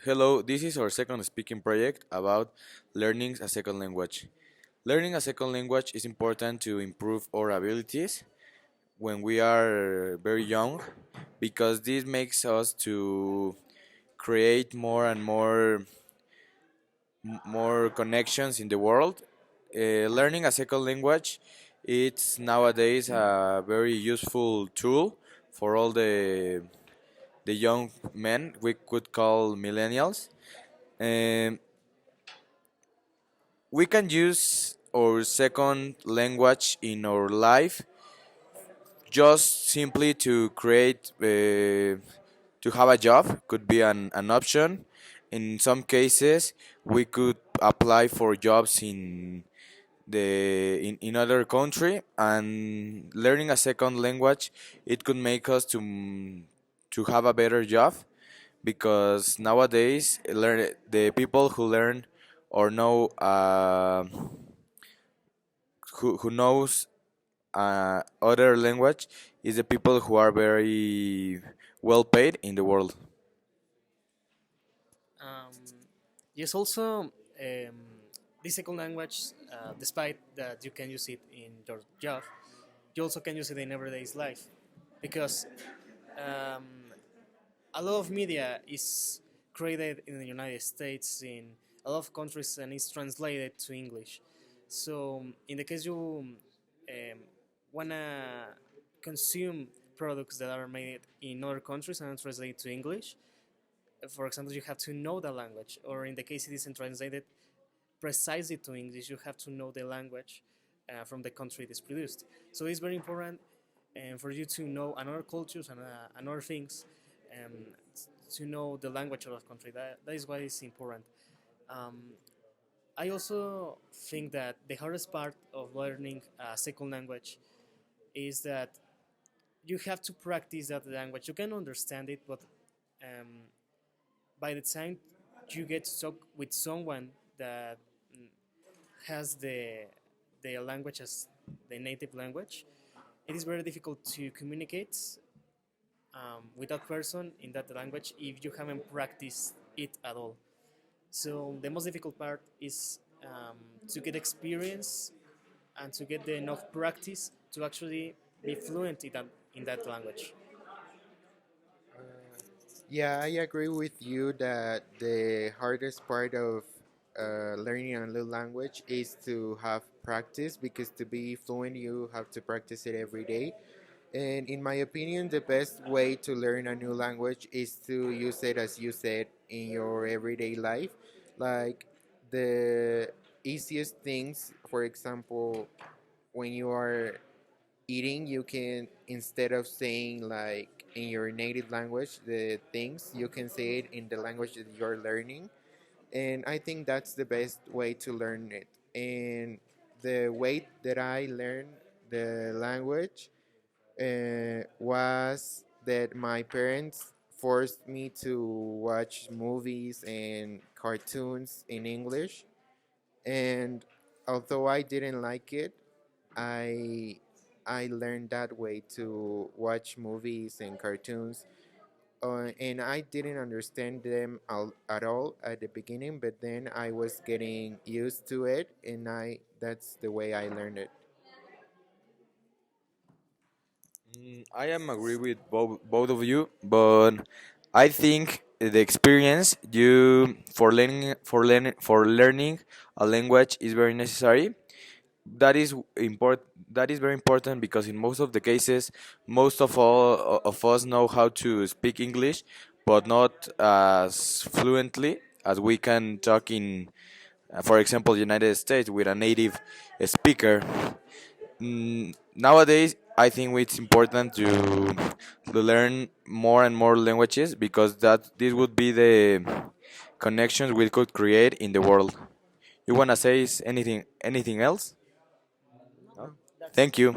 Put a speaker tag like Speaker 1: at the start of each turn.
Speaker 1: Hello, this is our second speaking project about learning a second language. Learning a second language is important to improve our abilities when we are very young because this makes us to create more and more connections in the world. Learning a second language it's nowadays a very useful tool for all the young men we could call millennials. Um, we can use our second language in our life just simply to create to have a job could be an option. In some cases we could apply for jobs in other country, and learning a second language it could make us to have a better job because nowadays the people who learn or know who knows other language is the people who are very well paid in the world.
Speaker 2: Um, yes, also, the second language, despite that you can use it in your job, you also can use it in everyday life because um, a lot of media is created in the United States, in a lot of countries, and is translated to English. So, in the case you wanna consume products that are made in other countries and translated to English, for example, you have to know the language, or in the case it isn't translated precisely to English, you have to know the language from the country it is produced. So it's very important for you to know another cultures and other things, um, to know the language of the country. That is why it's important. Um, I also think that the hardest part of learning a second language is that you have to practice that language. You can understand it, but um, by the time you get to talk with someone that has the language as the native language, it is very difficult to communicate with that person in that language if you haven't practiced it at all. So the most difficult part is to get experience and to get the enough practice to actually be fluent in that language.
Speaker 3: Yeah, I agree with you that the hardest part of learning a new language is to have practice because to be fluent, you have to practice it every day. And in my opinion, the best way to learn a new language is to use it as you said in your everyday life. Like the easiest things, for example, when you are eating, you can, instead of saying like in your native language the things, you can say it in the language that you're learning. And I think that's the best way to learn it. And the way that I learned the language was that my parents forced me to watch movies and cartoons in English. And although I didn't like it, I I learned that way to watch movies and cartoons, and I didn't understand them at all at the beginning. But then I was getting used to it, and I that's the way I learned it.
Speaker 1: I am agree with both of you, but I think the experience you for learning a language is very necessary. That is important. That is very important because in most of the cases, most of all of us know how to speak English, but not as fluently as we can talk in, for example, United States with a native speaker. Nowadays, I think it's important to learn more and more languages because that this would be the connections we could create in the world. You wanna say anything else?
Speaker 3: No.
Speaker 1: Thank you.